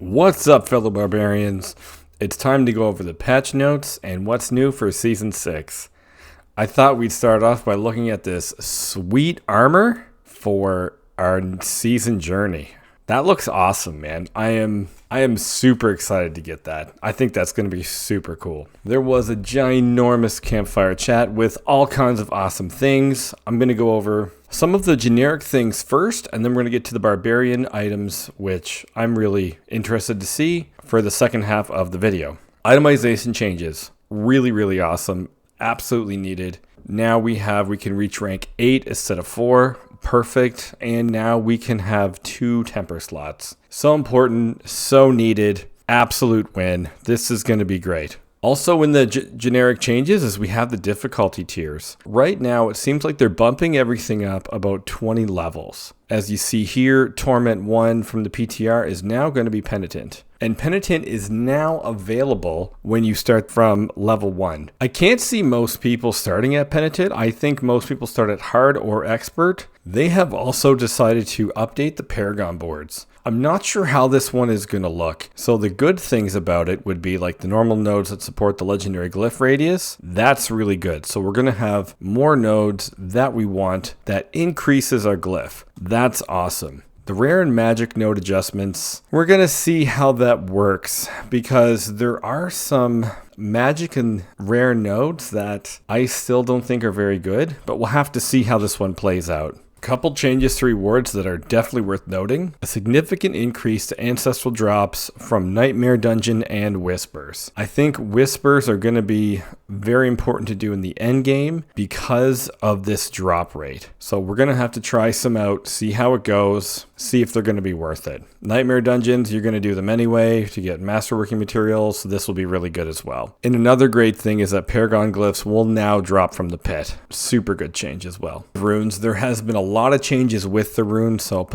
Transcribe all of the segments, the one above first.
What's up, fellow barbarians? It's time to go over the patch notes and what's new for Season 6. I thought we'd start off by looking at this sweet armor for our season journey. That looks awesome, man. I am super excited to get that. I think that's going to be super cool. There was a ginormous campfire chat with all kinds of awesome things. I'm going to go over some of the generic things first, and then we're going to get to the barbarian items, which I'm really interested to see for the second half of the video. Itemization changes. Really awesome. Absolutely needed. Now we can reach rank 8 instead of 4. Perfect. And now we can have 2 temper slots. So important, so needed. Absolute win. This is going to be great. Also in the generic changes is we have the difficulty tiers. Right now it seems like they're bumping everything up about 20 levels. As you see here, Torment 1 from the PTR is now going to be Penitent. And Penitent is now available when you start from level 1. I can't see most people starting at Penitent. I think most people start at Hard or Expert. They have also decided to update the Paragon boards. I'm not sure how this one is going to look. So the good things about it would be like the normal nodes that support the legendary glyph radius. That's really good. So we're going to have more nodes that we want that increases our glyph. That's awesome. The rare and magic node adjustments, we're going to see how that works because there are some magic and rare nodes that I still don't think are very good, but we'll have to see how this one plays out. Couple changes to rewards that are definitely worth noting. A significant increase to ancestral drops from Nightmare Dungeon and Whispers. I think Whispers are going to be very important to do in the end game because of this drop rate. So we're going to have to try some out, see how it goes, see if they're going to be worth it. Nightmare Dungeons, you're going to do them anyway to get masterworking materials, so this will be really good as well. And another great thing is that Paragon glyphs will now drop from the pit. Super good change as well. Runes, there has been a lot of changes with the runes, so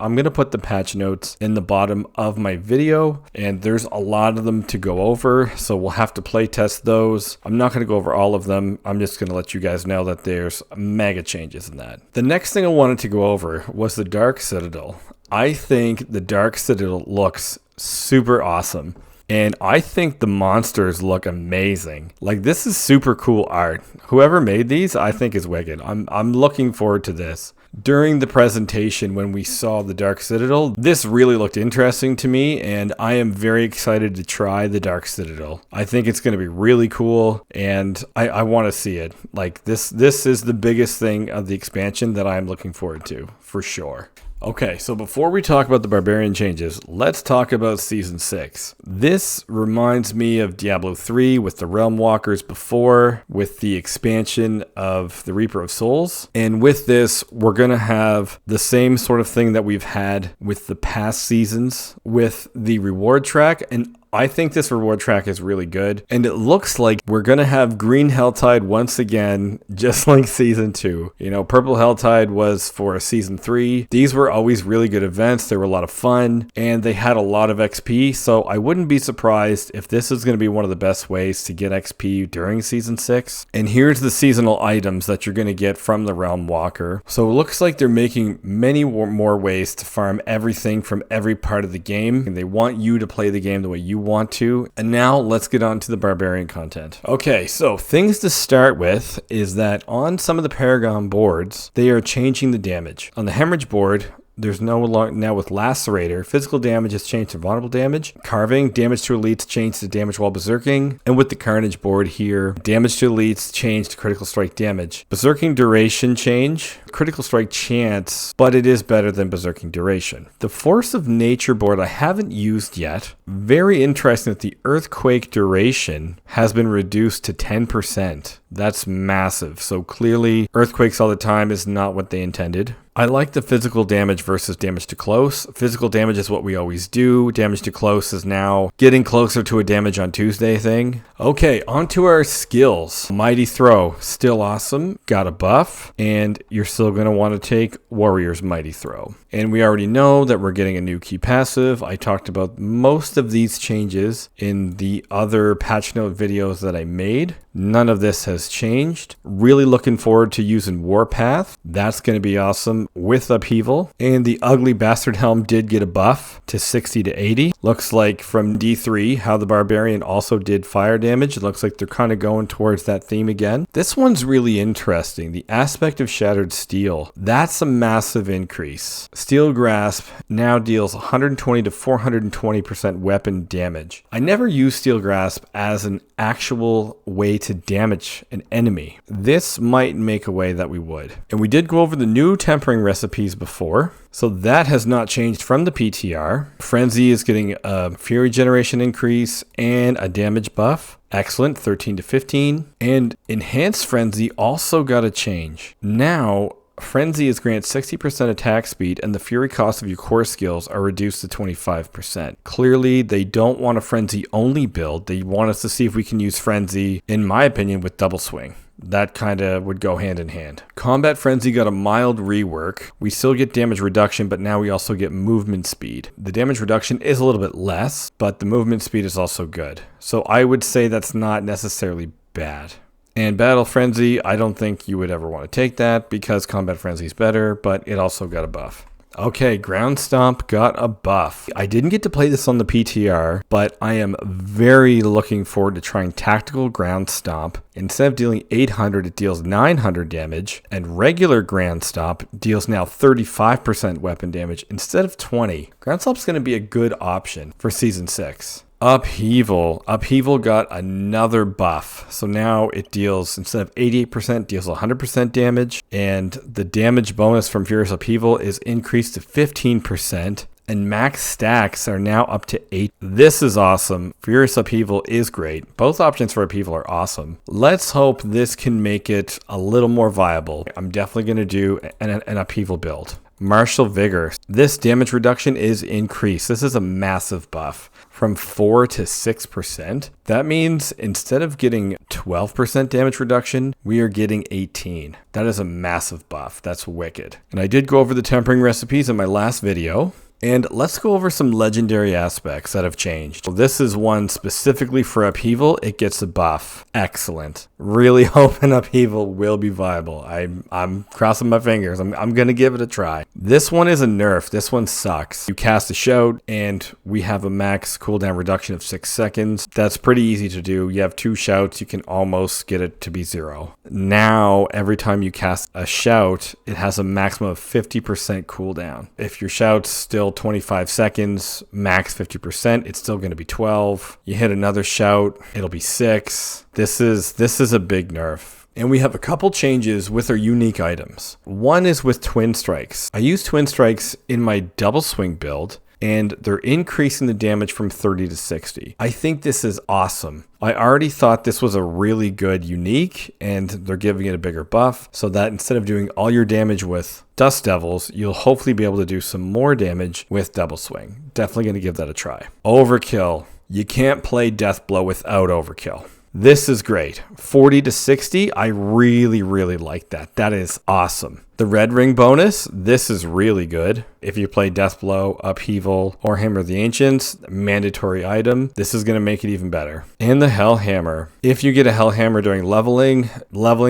I'm going to put the patch notes in the bottom of my video, and there's a lot of them to go over, so we'll have to play test those. I'm not going to go over all of them. I'm just going to let you guys know that there's mega changes in that. The next thing I wanted to go over was the Dark Citadel. I think the Dark Citadel looks super awesome. And I think the monsters look amazing. Like, this is super cool art. Whoever made these, I think is wicked. I'm looking forward to this. During the presentation, when we saw the Dark Citadel, this really looked interesting to me, and I am very excited to try the Dark Citadel. I think it's going to be really cool, and I want to see it. Like, this is the biggest thing of the expansion that I'm looking forward to, for sure. Okay, so before we talk about the Barbarian Changes, let's talk about Season 6. This reminds me of Diablo 3 with the Realm Walkers before, with the expansion of the Reaper of Souls. And with this, we're going to have the same sort of thing that we've had with the past seasons with the reward track. And I think this reward track is really good, and it looks like we're going to have Green Helltide once again, just like Season 2. You know, Purple Helltide was for Season 3. These were always really good events. They were a lot of fun, and they had a lot of XP, so I wouldn't be surprised if this is going to be one of the best ways to get XP during Season 6. And here's the seasonal items that you're going to get from the Realm Walker. So it looks like they're making many more ways to farm everything from every part of the game, and they want you to play the game the way you want to. And now let's get on to the barbarian content. Okay, so things to start with is that on some of the Paragon boards, they are changing the damage. On the Hemorrhage board, there's now with Lacerator, physical damage is changed to vulnerable damage. Carving, damage to elites changed to damage while berserking. And with the Carnage board here, damage to elites changed to critical strike damage. Berserking duration change, critical strike chance, but it is better than berserking duration. The Force of Nature board I haven't used yet. Very interesting that the earthquake duration has been reduced to 10%. That's massive. So clearly earthquakes all the time is not what they intended. I like the physical damage versus damage to close. Physical damage is what we always do. Damage to close is now getting closer to a damage on Tuesday thing. Okay, on to our skills. Mighty Throw, still awesome. Got a buff, and you're still going to want to take Warrior's Mighty Throw. And we already know that we're getting a new key passive. I talked about most of these changes in the other patch note videos that I made. None of this has changed. Really looking forward to using Warpath. That's going to be awesome. Helm with Upheaval, and the Ugly Bastard Helm did get a buff to 60 to 80. Looks like from D3 how the Barbarian also did fire damage. It looks like they're kind of going towards that theme again. This one's really interesting. The aspect of Shattered Steel, that's a massive increase. Steel Grasp now deals 120 to 420% weapon damage. I never used Steel Grasp as an actual way to damage an enemy. This might make a way that we would. And we did go over the new tempering recipes before, so that has not changed from the PTR. Frenzy is getting a Fury Generation increase and a damage buff. Excellent, 13 to 15. And Enhanced Frenzy also got a change. Now, Frenzy is granted 60% attack speed, and the Fury cost of your core skills are reduced to 25%. Clearly, they don't want a Frenzy only build. They want us to see if we can use Frenzy, in my opinion, with Double Swing. That kind of would go hand in hand. Combat Frenzy got a mild rework. We still get damage reduction, but now we also get movement speed. The damage reduction is a little bit less, but the movement speed is also good. So I would say that's not necessarily bad. And Battle Frenzy, I don't think you would ever want to take that because Combat Frenzy is better, but it also got a buff. Okay, Ground Stomp got a buff. I didn't get to play this on the PTR, but I am very looking forward to trying Tactical Ground Stomp. Instead of dealing 800, it deals 900 damage, and regular Ground Stomp deals now 35% weapon damage instead of 20. Ground Stomp's going to be a good option for Season 6. Upheaval. Upheaval got another buff. So now it deals, instead of 88%, deals 100% damage. And the damage bonus from Furious Upheaval is increased to 15%. And max stacks are now up to 8. This is awesome. Furious Upheaval is great. Both options for Upheaval are awesome. Let's hope this can make it a little more viable. I'm definitely going to do an Upheaval build. Martial Vigor. This damage reduction is increased. This is a massive buff from 4 to 6%. That means instead of getting 12% damage reduction, we are getting 18. That is a massive buff. That's wicked. And I did go over the tempering recipes in my last video. And let's go over some legendary aspects that have changed. So this is one specifically for Upheaval. It gets a buff. Excellent. Really hoping Upheaval will be viable. I'm crossing my fingers. I'm going to give it a try. This one is a nerf. This one sucks. You cast a shout and we have a max cooldown reduction of 6 seconds. That's pretty easy to do. You have 2 shouts. You can almost get it to be 0. Now, every time you cast a shout, it has a maximum of 50% cooldown. If your shout's still 25 seconds, max 50%, it's still going to be 12. You hit another shout, it'll be 6. This is a big nerf. And we have a couple changes with our unique items. One is with Twin Strikes. I use Twin Strikes in my Double Swing build, and they're increasing the damage from 30 to 60. I think this is awesome. I already thought this was a really good unique, and they're giving it a bigger buff so that instead of doing all your damage with Dust Devils, you'll hopefully be able to do some more damage with Double Swing. Definitely going to give that a try. Overkill. You can't play Death Blow without Overkill. This is great. 40 to 60, I really like that. That is awesome. The Red Ring bonus, this is really good. If you play Death Blow, Upheaval, or Hammer of the Ancients, mandatory item, this is going to make it even better. And the Hell Hammer. If you get a Hell Hammer during leveling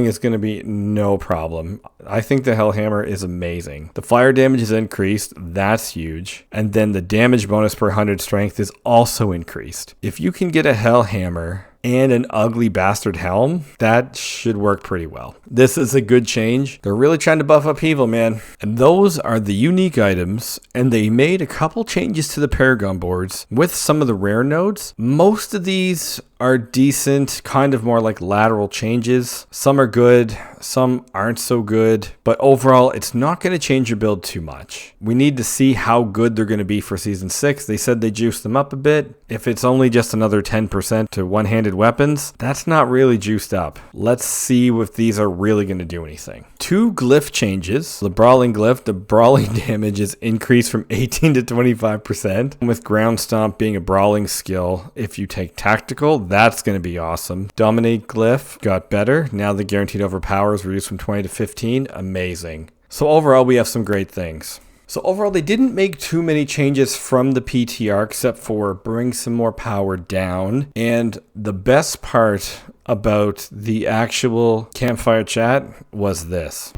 is going to be no problem. I think the Hell Hammer is amazing. The fire damage is increased, that's huge. And then the damage bonus per 100 strength is also increased. If you can get a Hell Hammer and an Ugly Bastard Helm, that should work pretty well. This is a good change. They're really trying to buff Upheaval, man. And those are the unique items, and they made a couple changes to the Paragon boards with some of the rare nodes. Most of these are decent, kind of more like lateral changes. Some are good, some aren't so good, but overall, it's not going to change your build too much. We need to see how good they're going to be for Season 6. They said they juiced them up a bit. If it's only just another 10% to one-handed weapons, that's not really juiced up. Let's see if these are really going to do anything. 2 glyph changes. The Brawling Glyph, the brawling damage is increased from 18 to 25%. With Ground Stomp being a brawling skill, if you take Tactical, that's going to be awesome. Dominate Glyph got better. Now the guaranteed overpower is reduced from 20 to 15. Amazing. So overall, we have some great things. So overall, they didn't make too many changes from the PTR except for bring some more power down. And the best part about the actual Campfire chat was this.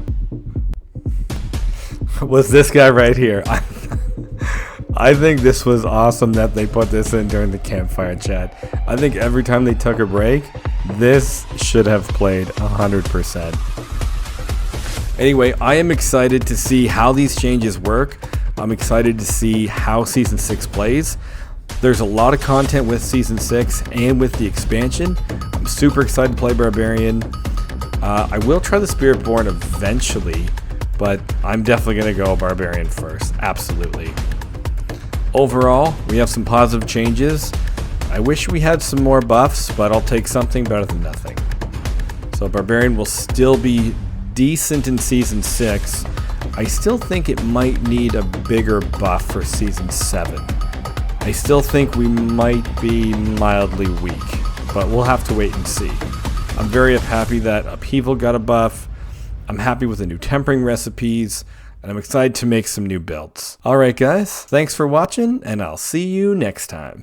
was this guy right here. I think this was awesome that they put this in during the Campfire chat. I think every time they took a break, this should have played 100%. Anyway, I am excited to see how these changes work. I'm excited to see how Season 6 plays. There's a lot of content with Season 6 and with the expansion. I'm super excited to play Barbarian. I will try the Spiritborn eventually, but I'm definitely going to go Barbarian first. Absolutely. Overall, we have some positive changes. I wish we had some more buffs, but I'll take something better than nothing. So Barbarian will still be decent in Season 6. I still think it might need a bigger buff for Season 7. I still think we might be mildly weak, but we'll have to wait and see. I'm very happy that Upheaval got a buff. I'm happy with the new tempering recipes, and I'm excited to make some new builds. Alright guys, thanks for watching, and I'll see you next time.